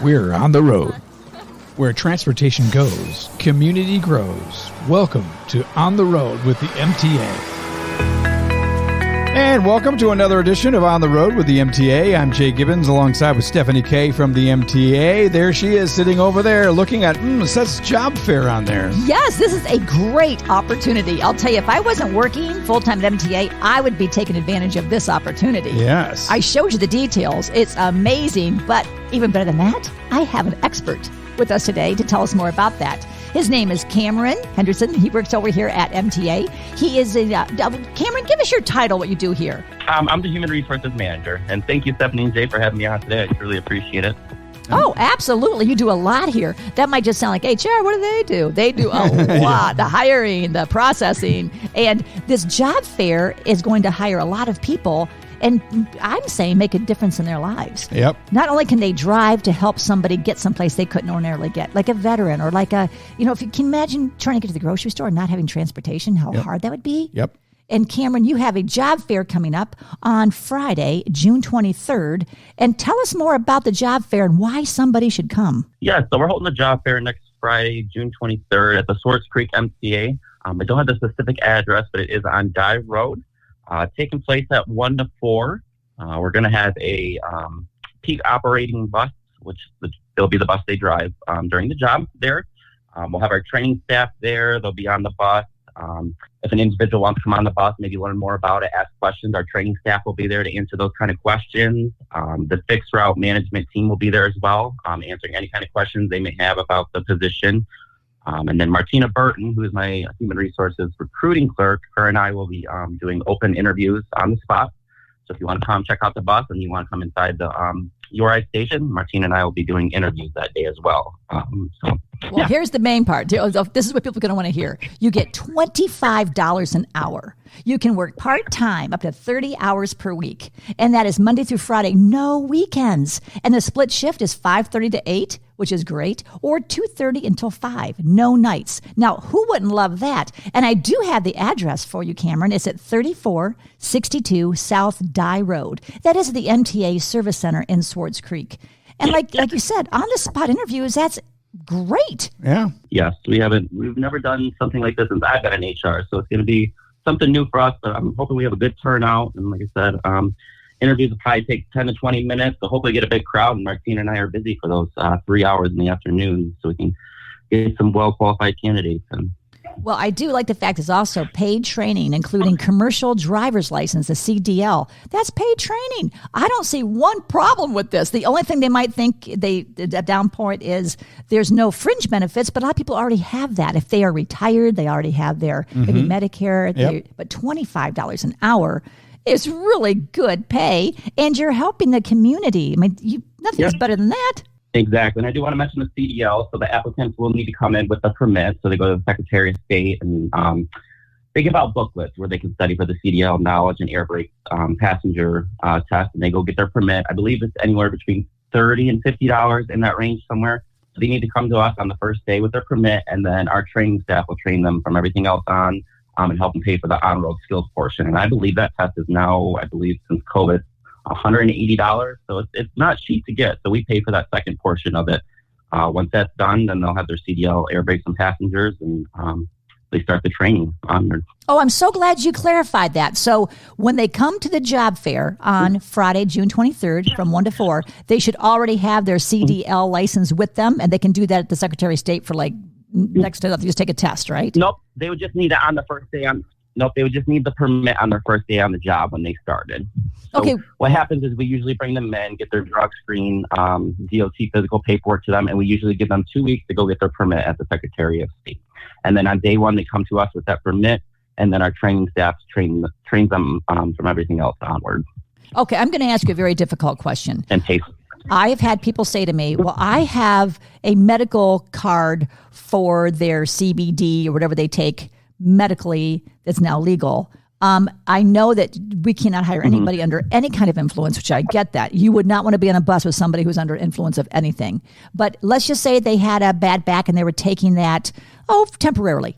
We're on the road. Where transportation goes, community grows. Welcome to On the Road with the MTA. And welcome to another edition of On the Road with the MTA. I'm Jay Gibbons alongside with Stephanie Kay from the MTA. There she is sitting over there looking at, it says job fair on there. Yes, this is a great opportunity. I'll tell you, if I wasn't working full-time at MTA, I would be taking advantage of this opportunity. Yes. I showed you the details. It's amazing, but even better than that, I have an expert with us today to tell us more about that. His name is Cameron Henderson. He works over here at MTA. He is a... Cameron, give us your title, what you do here. I'm the Human Resources Manager. And thank you, Stephanie and Jay, for having me on today. I really appreciate it. Oh, absolutely. You do a lot here. That might just sound like, HR, what do? They do a lot. The hiring, the processing. And this job fair is going to hire a lot of people. And I'm saying make a difference in their lives. Yep. Not only can they drive to help somebody get someplace they couldn't ordinarily get, like a veteran or like a, if you can imagine trying to get to the grocery store and not having transportation, how hard that would be. Yep. And Cameron, you have a job fair coming up on Friday, June 23rd. And tell us more about the job fair and why somebody should come. Yeah, so we're holding the job fair next Friday, June 23rd at the Swartz Creek MTA. I don't have the specific address, but it is on Dive Road. Taking place at 1 to 4. We're going to have a peak operating bus, which it'll be the bus they drive during the job there. We'll have our training staff there. They'll be on the bus. If an individual wants to come on the bus, maybe learn more about it, ask questions, our training staff will be there to answer those kind of questions. The fixed route management team will be there as well, answering any kind of questions they may have about the position. And then Martina Burton, who is my human resources recruiting clerk, her and I will be doing open interviews on the spot. So if you want to come check out the bus and you want to come inside the URI station, Martina and I will be doing interviews that day as well. Here's the main part. This is what people are going to want to hear. You get $25 an hour. You can work part-time up to 30 hours per week. And that is Monday through Friday, no weekends. And the split shift is 5:30 to 8, which is great, or 2:30 until 5, no nights. Now, who wouldn't love that? And I do have the address for you, Cameron. It's at 3462 South Dye Road. That is the MTA Service Center in Swartz Creek. And like you said, on-the-spot interviews, that's great. Yeah. Yes, we've never done something like this since I've been in HR, so it's going to be something new for us, but I'm hoping we have a good turnout. And like I said, interviews will probably take 10 to 20 minutes, so hopefully get a big crowd, and Martina and I are busy for those 3 hours in the afternoon so we can get some well-qualified candidates. Well, I do like the fact it's also paid training, including commercial driver's license, the CDL. That's paid training. I don't see one problem with this. The only thing they might think the down point is there's no fringe benefits, but a lot of people already have that. If they are retired, they already have their maybe Medicare. Yep. But $25 an hour is really good pay, and you're helping the community. I mean, nothing's better than that. Exactly. And I do want to mention the CDL. So the applicants will need to come in with a permit. So they go to the Secretary of State and they give out booklets where they can study for the CDL knowledge and air brake passenger test. And they go get their permit. I believe it's anywhere between $30 and $50 in that range somewhere. So they need to come to us on the first day with their permit. And then our training staff will train them from everything else on and help them pay for the on-road skills portion. And I believe that test is now, since COVID, $180. So it's not cheap to get. So we pay for that second portion of it. Once that's done, then they'll have their CDL air brakes and passengers, and they start the training onward. Oh, I'm so glad you clarified that. So when they come to the job fair on Friday, June 23rd from 1 to 4, they should already have their CDL license with them, and they can do that at the Secretary of State for next to nothing. Just take a test, right? Nope. They would just need it on the first day they would just need the permit on their first day on the job when they started. So okay. What happens is we usually bring them in, get their drug screen, DOT physical paperwork to them, and we usually give them 2 weeks to go get their permit at the Secretary of State. And then on day one, they come to us with that permit, and then our training staff trains them from everything else onward. Okay, I'm going to ask you a very difficult question. And pay. I have had people say to me, well, I have a medical card for their CBD or whatever they take medically that's now legal. I know that we cannot hire anybody under any kind of influence, which I get that. You would not want to be on a bus with somebody who's under influence of anything. But let's just say they had a bad back and they were taking that, temporarily.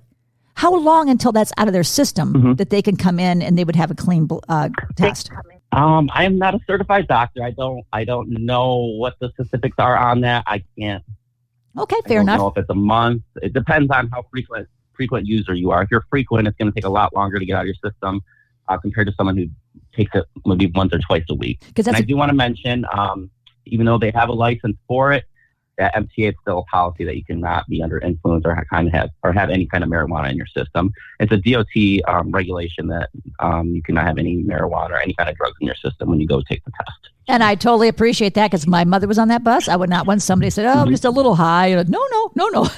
How long until that's out of their system that they can come in and they would have a clean test? I am not a certified doctor. I don't know what the specifics are on that. I can't. Okay, I fair don't enough. know if it's a month. It depends on how frequent user you are. If you're frequent, it's going to take a lot longer to get out of your system compared to someone who takes it maybe once or twice a week. And I do want to mention, even though they have a license for it, that MTA is still a policy that you cannot be under influence or have any kind of marijuana in your system. It's a DOT regulation that you cannot have any marijuana or any kind of drugs in your system when you go take the test. And I totally appreciate that because my mother was on that bus. I would not want somebody to say, "Oh, I'm just a little high." No.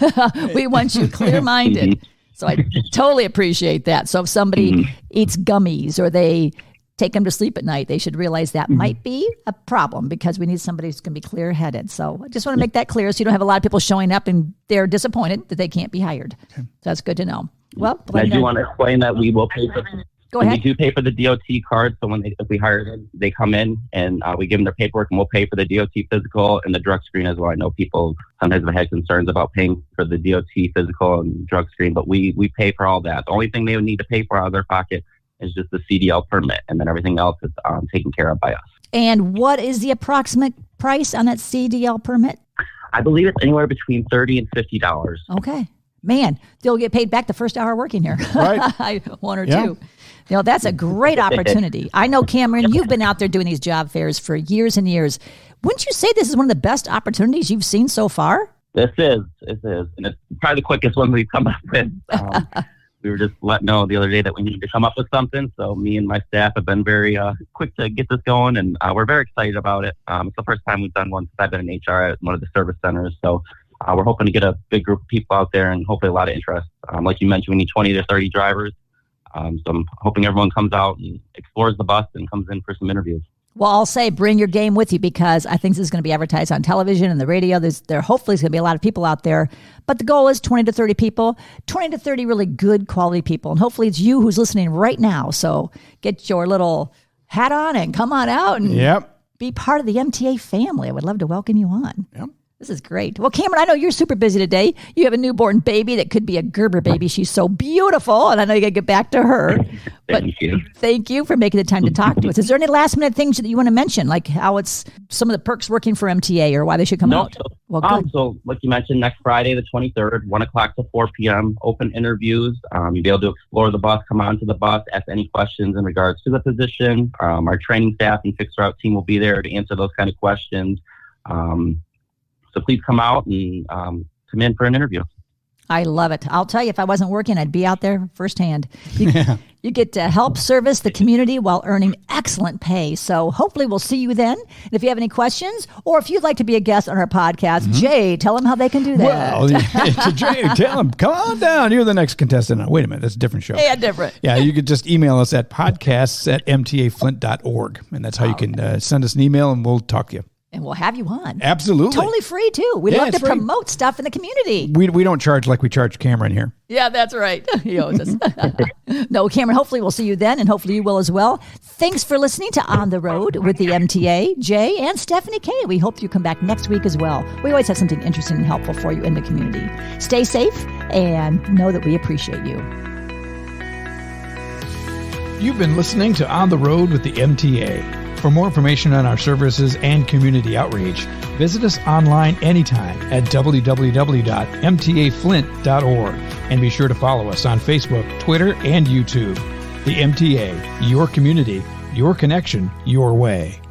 We want you clear-minded. So I totally appreciate that. So if somebody eats gummies or they take them to sleep at night, they should realize that might be a problem because we need somebody who's going to be clear-headed. So I just want to make that clear so you don't have a lot of people showing up and they're disappointed that they can't be hired. So that's good to know. Well, I do want to explain that we will pay for. Go ahead. We do pay for the DOT card. So if we hire them, they come in and we give them their paperwork, and we'll pay for the DOT physical and the drug screen as well. I know people sometimes have had concerns about paying for the DOT physical and drug screen, but we pay for all that. The only thing they would need to pay for out of their pocket is just the CDL permit, and then everything else is taken care of by us. And what is the approximate price on that CDL permit? I believe it's anywhere between $30 and $50. Okay. Man, they'll get paid back the first hour working here. Right. One or two. That's a great opportunity. I know, Cameron, you've been out there doing these job fairs for years and years. Wouldn't you say this is one of the best opportunities you've seen so far? This is. And it's probably the quickest one we've come up with. We were just let know the other day that we needed to come up with something. So me and my staff have been very quick to get this going, and we're very excited about it. It's the first time we've done one since I've been in HR at one of the service centers. So we're hoping to get a big group of people out there and hopefully a lot of interest. Like you mentioned, we need 20 to 30 drivers. So I'm hoping everyone comes out and explores the bus and comes in for some interviews. Well, I'll say bring your game with you because I think this is going to be advertised on television and the radio. There hopefully is going to be a lot of people out there. But the goal is 20 to 30 people, 20 to 30 really good quality people. And hopefully it's you who's listening right now. So get your little hat on and come on out and be part of the MTA family. I would love to welcome you on. Yep. This is great. Well, Cameron, I know you're super busy today. You have a newborn baby that could be a Gerber baby. She's so beautiful, and I know you got to get back to her. Thank you for making the time to talk to us. Is there any last-minute things that you want to mention, like how it's some of the perks working for MTA or why they should come out? Good. So, like you mentioned, next Friday, the 23rd, 1 o'clock to 4 p.m., open interviews. You'll be able to explore the bus, come onto the bus, ask any questions in regards to the position. Our training staff and fixed route team will be there to answer those kind of questions. So please come out and come in for an interview. I love it. I'll tell you, if I wasn't working, I'd be out there firsthand. You get to help service the community while earning excellent pay. So hopefully we'll see you then. And if you have any questions or if you'd like to be a guest on our podcast, Jay, tell them how they can do that. Well, Jay, tell them, come on down. You're the next contestant. Wait a minute. That's a different show. Yeah, different. Yeah, you could just email us at podcasts@mtaflint.org. And that's how you can send us an email and we'll talk to you. And we'll have you on. Absolutely. Totally free, too. We'd love to promote stuff in the community. We don't charge like we charge Cameron here. Yeah, that's right. No, Cameron, hopefully we'll see you then, and hopefully you will as well. Thanks for listening to On the Road with the MTA, Jay and Stephanie K. We hope you come back next week as well. We always have something interesting and helpful for you in the community. Stay safe and know that we appreciate you. You've been listening to On the Road with the MTA. For more information on our services and community outreach, visit us online anytime at www.mtaflint.org and be sure to follow us on Facebook, Twitter, and YouTube. The MTA, your community, your connection, your way.